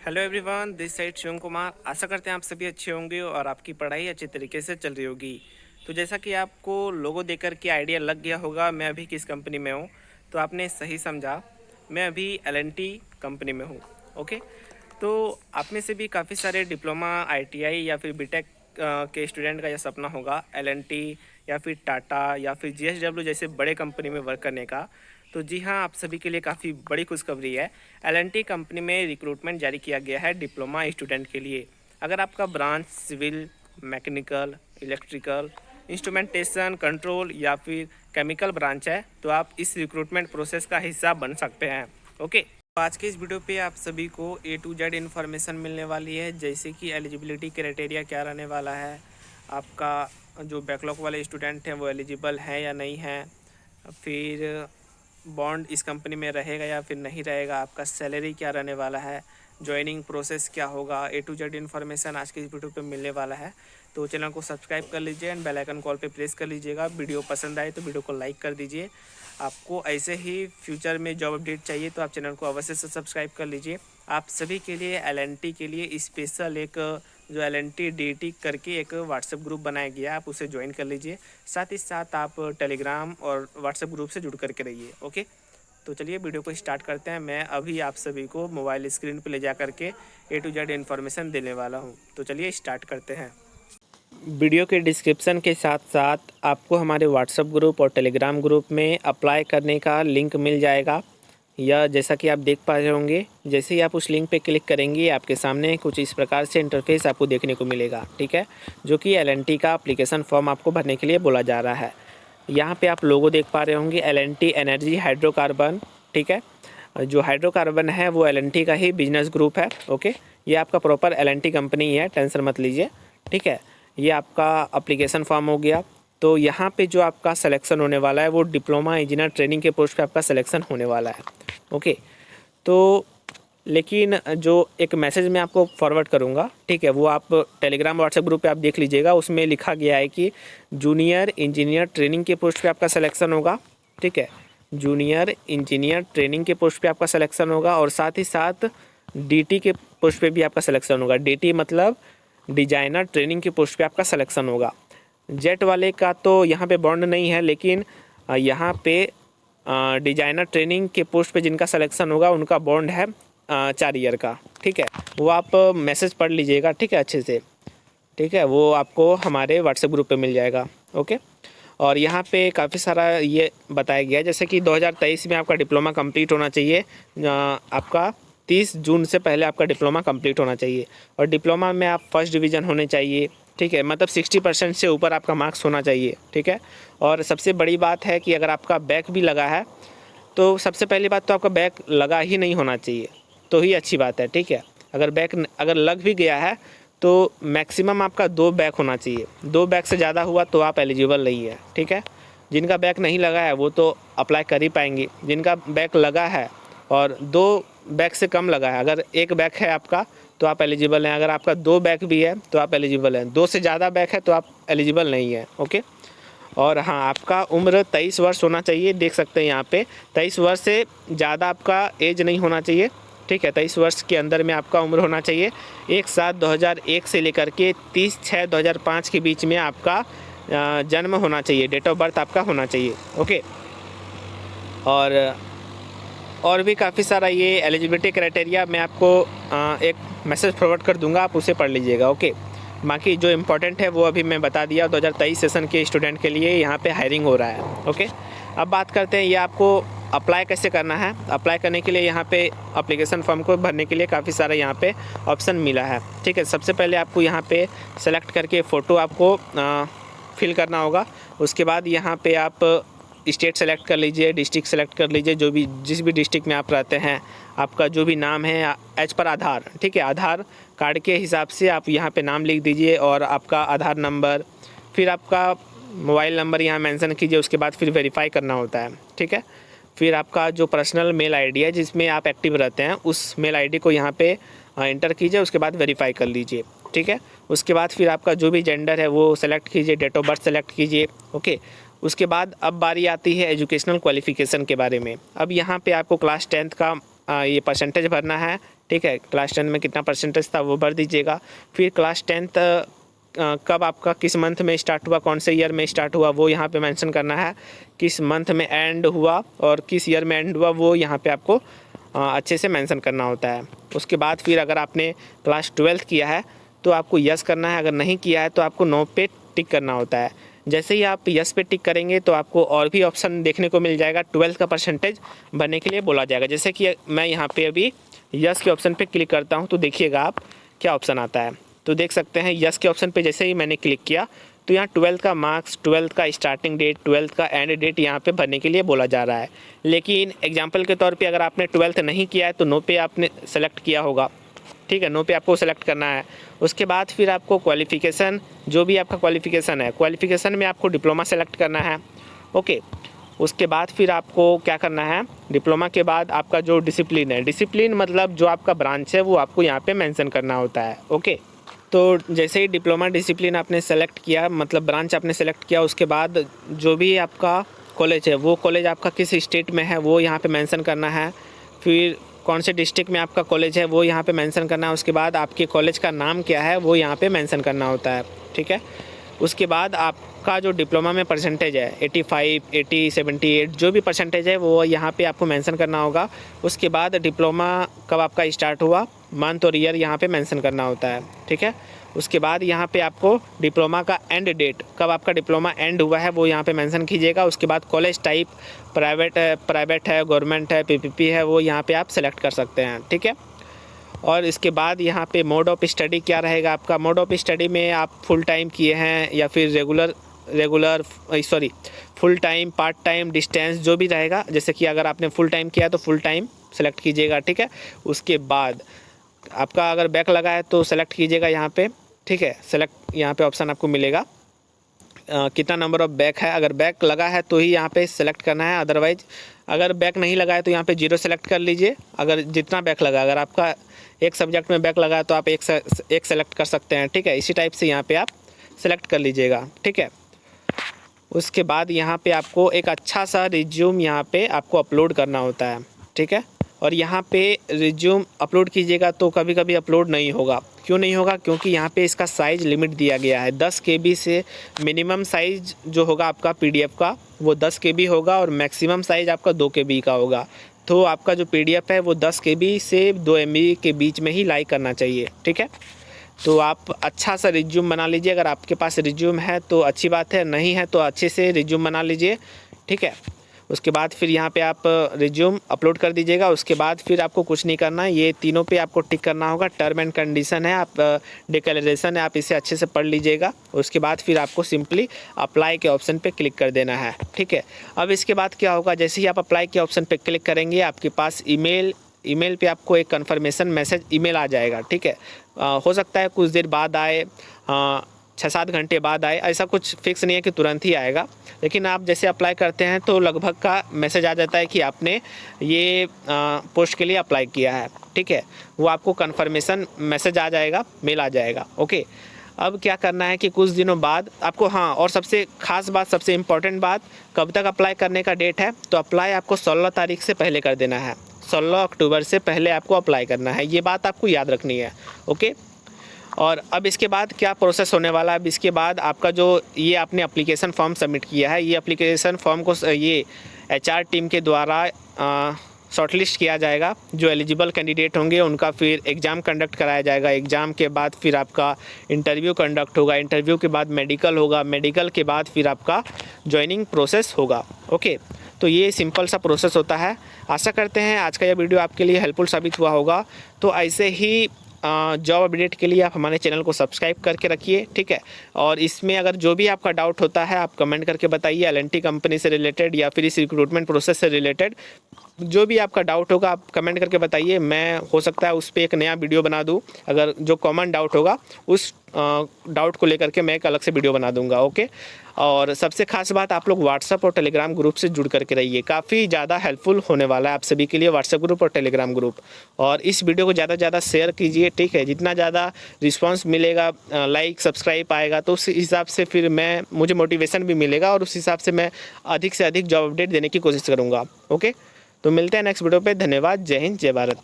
Hello everyone, this side Shivam Kumar. आशा करते हैं आप सभी अच्छे होंगे और आपकी पढ़ाई अच्छे तरीके से चल रही होगी। तो जैसा कि आपको लोगो देखकर के आइडिया लग गया होगा मैं अभी किस कंपनी में हूँ, तो आपने सही समझा। मैं अभी एल&टी कंपनी में हूँ। ओके, तो आप में से भी काफ़ी सारे डिप्लोमा, आईटीआई या फिर बीटेक के स्टूडेंट का यह सपना होगा एल&टी या फिर टाटा या फिर जीएसडब्ल्यू जैसे बड़े कंपनी में वर्क करने का। तो जी हाँ, आप सभी के लिए काफ़ी बड़ी खुशखबरी है। एल&टी कंपनी में रिक्रूटमेंट जारी किया गया है डिप्लोमा स्टूडेंट के लिए। अगर आपका branch civil, mechanical, electrical, instrumentation, control या फिर केमिकल ब्रांच है तो आप इस रिक्रूटमेंट प्रोसेस का हिस्सा बन सकते हैं। ओके, तो आज के इस वीडियो पे आप सभी को A to Z इन्फॉर्मेशन मिलने वाली है, जैसे कि एलिजिबिलिटी क्राइटेरिया क्या रहने वाला है, आपका जो बैकलॉग वाले स्टूडेंट हैं वो एलिजिबल हैं या नहीं हैं, फिर बॉन्ड इस कंपनी में रहेगा या फिर नहीं रहेगा, आपका सैलरी क्या रहने वाला है, ज्वाइनिंग प्रोसेस क्या होगा। A to Z इन्फॉर्मेशन आज के इस वीडियो पे मिलने वाला है। तो चैनल को सब्सक्राइब कर लीजिए एंड बेल आइकन कॉल पे प्रेस कर लीजिएगा। वीडियो पसंद आए तो वीडियो को लाइक कर दीजिए। आपको ऐसे ही फ्यूचर में जॉब अपडेट चाहिए तो आप चैनल को अवश्य से सब्सक्राइब कर लीजिए। आप सभी के लिए एल&टी के लिए स्पेशल एक जो एल&टी DT करके एक व्हाट्सएप ग्रुप बनाया गया है, आप उसे ज्वाइन कर लीजिए। साथ ही साथ आप टेलीग्राम और व्हाट्सएप ग्रुप से जुड़ करके रहिए। ओके, तो चलिए वीडियो को स्टार्ट करते हैं। मैं अभी आप सभी को मोबाइल स्क्रीन पर ले जा करके A to Z इन्फॉर्मेशन देने वाला हूँ। तो चलिए स्टार्ट करते हैं। वीडियो के डिस्क्रिप्शन के साथ साथ आपको हमारे व्हाट्सएप ग्रुप और टेलीग्राम ग्रुप में अप्लाई करने का लिंक मिल जाएगा, या जैसा कि आप देख पा रहे होंगे, जैसे ही आप उस लिंक पे क्लिक करेंगे आपके सामने कुछ इस प्रकार से इंटरफेस आपको देखने को मिलेगा। ठीक है, जो कि एल&टी का एप्लीकेशन फॉर्म आपको भरने के लिए बोला जा रहा है। यहाँ पे आप लोगो देख पा रहे होंगे, एल&टी एनर्जी हाइड्रोकार्बन। ठीक है, जो हाइड्रोकार्बन है वो एल&टी का ही बिजनेस ग्रुप है। ओके, ये आपका प्रॉपर एल&टी कंपनी है, टेंशन मत लीजिए। ठीक है, ये आपका एप्लीकेशन फॉर्म हो गया। तो यहाँ पे जो आपका सिलेक्शन होने वाला है वो डिप्लोमा इंजीनियर ट्रेनिंग के पोस्ट पे आपका सिलेक्शन होने वाला है। ओके, तो लेकिन जो एक मैसेज मैं आपको फॉरवर्ड करूँगा, ठीक है, वो आप टेलीग्राम व्हाट्सएप ग्रुप पे आप देख लीजिएगा। उसमें लिखा गया है कि जूनियर इंजीनियर ट्रेनिंग के पोस्ट पे आपका सिलेक्शन होगा। ठीक है, जूनियर इंजीनियर ट्रेनिंग के पोस्ट पे आपका सिलेक्शन होगा और साथ ही साथ DT के पोस्ट पे भी आपका सिलेक्शन होगा। DT मतलब डिजाइनर ट्रेनिंग के पोस्ट पे आपका सिलेक्शन होगा। जेट वाले का तो यहाँ पे बॉन्ड नहीं है, लेकिन यहाँ पे डिजाइनर ट्रेनिंग के पोस्ट पे जिनका सिलेक्शन होगा उनका बॉन्ड है 4 ईयर का। ठीक है, वो आप मैसेज पढ़ लीजिएगा, ठीक है, अच्छे से। ठीक है, वो आपको हमारे व्हाट्सएप ग्रुप पे मिल जाएगा। ओके, और यहाँ पे काफ़ी सारा ये बताया गया है, जैसे कि 2023 में आपका डिप्लोमा कंप्लीट होना चाहिए। आपका 30 जून से पहले आपका डिप्लोमा कंप्लीट होना चाहिए और डिप्लोमा में आप फर्स्ट डिवीज़न होने चाहिए। ठीक है, मतलब 60% से ऊपर आपका मार्क्स होना चाहिए। ठीक है, और सबसे बड़ी बात है कि अगर आपका बैक भी लगा है तो सबसे पहली बात तो आपका बैक लगा ही नहीं होना चाहिए, तो ही अच्छी बात है। ठीक है, अगर लग भी गया है तो मैक्सिमम आपका 2 बैक होना चाहिए। 2 बैक से ज़्यादा हुआ तो आप एलिजिबल नहीं है। ठीक है, जिनका बैक नहीं लगा है वो तो अप्लाई कर ही पाएंगे। जिनका बैक लगा है और 2 बैक से कम लगा है, अगर 1 बैक है आपका तो आप एलिजिबल हैं। अगर आपका 2 बैक भी है तो आप एलिजिबल हैं। 2 से ज़्यादा बैक है तो आप एलिजिबल नहीं है। ओके, और हाँ, आपका उम्र 23 वर्ष होना चाहिए। देख सकते हैं यहाँ पे 23 वर्ष से ज़्यादा आपका एज नहीं होना चाहिए। ठीक है, 23 वर्ष के अंदर में आपका उम्र होना चाहिए। 1/7/2001 से लेकर के 30/6/2005 के बीच में आपका जन्म होना चाहिए, डेट ऑफ बर्थ आपका होना चाहिए। ओके, और भी काफ़ी सारा ये एलिजिबिलिटी क्राइटेरिया मैं आपको एक मैसेज फॉरवर्ड कर दूंगा, आप उसे पढ़ लीजिएगा। ओके, बाकी जो इम्पोर्टेंट है वो अभी मैं बता दिया। 2023 सेशन के स्टूडेंट के लिए यहाँ पे हायरिंग हो रहा है। ओके, अब बात करते हैं ये आपको अप्लाई कैसे करना है। अप्लाई करने के लिए यहाँ पे एप्लीकेशन फॉर्म को भरने के लिए काफ़ी सारा यहाँ पे ऑप्शन मिला है। ठीक है, सबसे पहले आपको यहाँ पे सेलेक्ट करके फ़ोटो आपको फिल करना होगा। उसके बाद यहाँ पे आप स्टेट सेलेक्ट कर लीजिए, डिस्ट्रिक्ट सेलेक्ट कर लीजिए, जिस भी डिस्ट्रिक्ट में आप रहते हैं, आपका जो भी नाम है एज पर आधार। ठीक है, आधार कार्ड के हिसाब से आप यहाँ पे नाम लिख दीजिए और आपका आधार नंबर, फिर आपका मोबाइल नंबर यहाँ मेंशन कीजिए। उसके बाद फिर वेरीफाई करना होता है। ठीक है, फिर आपका जो पर्सनल मेल आईडी है जिसमें आप एक्टिव रहते हैं उस मेल आईडी को यहाँ पे इंटर कीजिए। उसके बाद वेरीफाई कर लीजिए। ठीक है, उसके बाद फिर आपका जो भी जेंडर है वो सेलेक्ट कीजिए, डेट ऑफ बर्थ सेलेक्ट कीजिए। ओके, उसके बाद अब बारी आती है एजुकेशनल क्वालिफ़िकेशन के बारे में। अब यहाँ पे आपको क्लास 10th का ये परसेंटेज भरना है, ठीक है। क्लास 10 में कितना परसेंटेज था वो भर दीजिएगा। फिर क्लास 10th कब आपका किस मंथ में स्टार्ट हुआ, कौन से ईयर में स्टार्ट हुआ वो यहाँ पे मेंशन करना है। किस मंथ में एंड हुआ और किस ईयर में एंड हुआ वो यहाँ पे आपको अच्छे से मेंशन करना होता है। उसके बाद फिर अगर आपने क्लास 12th किया है तो आपको यस करना है, अगर नहीं किया है तो आपको नो पे टिक करना होता है। जैसे ही आप यस पे टिक करेंगे तो आपको और भी ऑप्शन देखने को मिल जाएगा, 12th का परसेंटेज भरने के लिए बोला जाएगा। जैसे कि मैं यहाँ पे अभी यस के ऑप्शन पे क्लिक करता हूँ तो देखिएगा आप क्या ऑप्शन आता है। तो देख सकते हैं यस के ऑप्शन पे जैसे ही मैंने क्लिक किया तो यहाँ 12th का मार्क्स, 12th का स्टार्टिंग डेट, 12th का एंड डेट यहाँ पे भरने के लिए बोला जा रहा है। लेकिन एग्जांपल के तौर पे अगर आपने 12th नहीं किया है तो नो पे आपने सेलेक्ट किया होगा, ठीक है, नो पे आपको सेलेक्ट करना है। उसके बाद फिर आपको क्वालिफ़िकेशन, जो भी आपका क्वालिफ़िकेशन है, क्वालिफ़िकेशन में आपको डिप्लोमा सेलेक्ट करना है। ओके, उसके बाद फिर आपको क्या करना है, डिप्लोमा के बाद आपका जो डिसिप्लिन है, डिसिप्लिन मतलब जो आपका ब्रांच है वो आपको यहाँ पे मेंशन करना होता है। ओके, तो जैसे ही डिप्लोमा डिसिप्लिन आपने सेलेक्ट किया, मतलब ब्रांच आपने सेलेक्ट किया, उसके बाद जो भी आपका कॉलेज है वो कॉलेज आपका किस स्टेट में है वो यहाँ पे मेंशन करना है। फिर कौन से डिस्ट्रिक्ट में आपका कॉलेज है वो यहाँ पे मेंशन करना है। उसके बाद आपके कॉलेज का नाम क्या है वो यहाँ पे मेंशन करना होता है, ठीक है। उसके बाद आपका जो डिप्लोमा में परसेंटेज है 85, 80, 78 जो भी परसेंटेज है वो यहाँ पे आपको मेंशन करना होगा। उसके बाद डिप्लोमा कब आपका स्टार्ट हुआ, मंथ और ईयर यहाँ पे मेंशन करना होता है, ठीक है। उसके बाद यहाँ पे आपको डिप्लोमा का एंड डेट, कब आपका डिप्लोमा एंड हुआ है वो यहाँ पे मेंशन कीजिएगा। उसके बाद कॉलेज टाइप प्राइवेट है, गवर्नमेंट है, पीपीपी है, वो यहाँ पे आप सेलेक्ट कर सकते हैं, ठीक है। और इसके बाद यहाँ पे मोड ऑफ स्टडी क्या रहेगा आपका। मोड ऑफ स्टडी में आप फुल टाइम किए हैं या फिर full time, part time, distance जो भी रहेगा। जैसे कि अगर आपने फुल टाइम किया तो फुल टाइम सेलेक्ट कीजिएगा, ठीक है। उसके बाद आपका अगर बैक लगा है तो सेलेक्ट कीजिएगा यहाँ पे, ठीक है। सेलेक्ट यहाँ पे ऑप्शन आपको मिलेगा कितना नंबर ऑफ बैक है। अगर बैक लगा है तो ही यहाँ पे सेलेक्ट करना है, अदरवाइज अगर बैक नहीं लगा है तो यहाँ पे 0 सेलेक्ट कर लीजिए। अगर जितना बैक लगा, अगर आपका एक सब्जेक्ट में बैक लगा है तो आप एक सेलेक्ट कर सकते हैं, ठीक है। इसी टाइप से यहाँ पे आप सेलेक्ट कर लीजिएगा, ठीक है। उसके बाद यहाँ पे आपको एक अच्छा सा रिज्यूम यहाँ पे आपको अपलोड करना होता है, ठीक है। और यहाँ पे रिज्यूम अपलोड कीजिएगा तो कभी कभी अपलोड नहीं होगा। क्यों नहीं होगा, क्योंकि यहाँ पे इसका साइज़ लिमिट दिया गया है 10 KB से। मिनिमम साइज़ जो होगा आपका PDF का वो 10 KB होगा और मैक्सिमम साइज़ आपका 2 KB का होगा। तो आपका जो PDF है वो 10 KB से 2 MB के बीच में ही लाइक करना चाहिए, ठीक है। तो आप अच्छा सा रिज्यूम बना लीजिए। अगर आपके पास रिज्यूम है तो अच्छी बात है, नहीं है तो अच्छे से रिज्यूम बना लीजिए, ठीक है। उसके बाद फिर यहाँ पे आप रिज्यूम अपलोड कर दीजिएगा। उसके बाद फिर आपको कुछ नहीं करना है, ये तीनों पे आपको टिक करना होगा। टर्म एंड कंडीशन है, आप डिक्लेरेशन है, आप इसे अच्छे से पढ़ लीजिएगा। उसके बाद फिर आपको सिंपली अप्लाई के ऑप्शन पे क्लिक कर देना है, ठीक है। अब इसके बाद क्या होगा, जैसे ही आप अप्लाई के ऑप्शन पे क्लिक करेंगे आपके पास ईमेल पे आपको एक कन्फर्मेशन मैसेज ईमेल आ जाएगा, ठीक है। हो सकता है कुछ देर बाद आए, 6-7 घंटे बाद आए, ऐसा कुछ फिक्स नहीं है कि तुरंत ही आएगा। लेकिन आप जैसे अप्लाई करते हैं तो लगभग का मैसेज आ जाता है कि आपने ये पोस्ट के लिए अप्लाई किया है, ठीक है। वो आपको कन्फर्मेशन मैसेज आ जाएगा, मेल आ जाएगा, ओके। अब क्या करना है कि कुछ दिनों बाद आपको, हाँ, और सबसे खास बात, सबसे इम्पॉर्टेंट बात, कब तक अप्लाई करने का डेट है, तो अप्लाई आपको 16 तारीख से पहले कर देना है। 16 अक्टूबर से पहले आपको अप्लाई करना है, ये बात आपको याद रखनी है, ओके। और अब इसके बाद क्या प्रोसेस होने वाला है, अब इसके बाद आपका जो ये आपने एप्लीकेशन फॉर्म सबमिट किया है, ये एप्लीकेशन फॉर्म को ये HR टीम के द्वारा शॉर्टलिस्ट किया जाएगा। जो एलिजिबल कैंडिडेट होंगे उनका फिर एग्ज़ाम कंडक्ट कराया जाएगा। एग्ज़ाम के बाद फिर आपका इंटरव्यू कंडक्ट होगा। इंटरव्यू के बाद मेडिकल होगा। मेडिकल के बाद फिर आपका जॉइनिंग प्रोसेस होगा, ओके। तो ये सिंपल सा प्रोसेस होता है। आशा करते हैं आज का यह वीडियो आपके लिए हेल्पफुल साबित हुआ होगा। तो ऐसे ही जॉब अपडेट के लिए आप हमारे चैनल को सब्सक्राइब करके रखिए, ठीक है। और इसमें अगर जो भी आपका डाउट होता है आप कमेंट करके बताइए, L&T कंपनी से रिलेटेड या फिर इस रिक्रूटमेंट प्रोसेस से रिलेटेड जो भी आपका डाउट होगा आप कमेंट करके बताइए। मैं हो सकता है उस पर एक नया वीडियो बना दूं। अगर जो कॉमन डाउट होगा उस डाउट को लेकर के मैं एक अलग से वीडियो बना दूंगा, ओके। और सबसे खास बात, आप लोग व्हाट्सअप और टेलीग्राम ग्रुप से जुड़ करके रहिए। काफ़ी ज़्यादा हेल्पफुल होने वाला है आप सभी के लिए व्हाट्सएप ग्रुप और टेलीग्राम ग्रुप। और इस वीडियो को ज़्यादा से ज़्यादा शेयर कीजिए, ठीक है। जितना ज़्यादा रिस्पांस मिलेगा, लाइक सब्सक्राइब आएगा, तो उस हिसाब से फिर मुझे मोटिवेशन भी मिलेगा और उस हिसाब से मैं अधिक से अधिक जॉब अपडेट देने की कोशिश करूँगा, ओके। तो मिलते हैं नेक्स्ट वीडियो पे। धन्यवाद। जय हिंद, जय भारत।